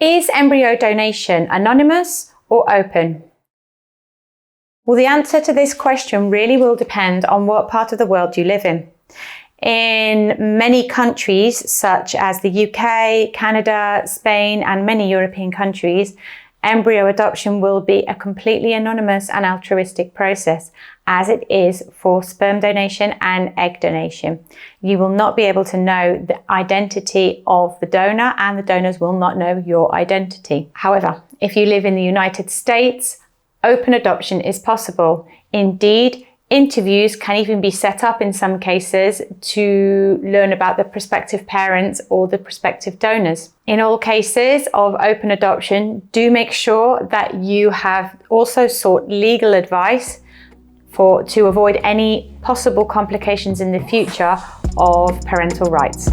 Is embryo donation anonymous or open? Well, the answer to this question really will depend on what part of the world you live in. In many countries, such as the UK, Canada, Spain, and many European countries, embryo adoption will be a completely anonymous and altruistic process, as it is for sperm donation and egg donation. You will not be able to know the identity of the donor, and the donors will not know your identity. However, if you live in the United States, open adoption is possible. Indeed, interviews can even be set up in some cases to learn about the prospective parents or the prospective donors. In all cases of open adoption, do make sure that you have also sought legal advice to avoid any possible complications in the future of parental rights.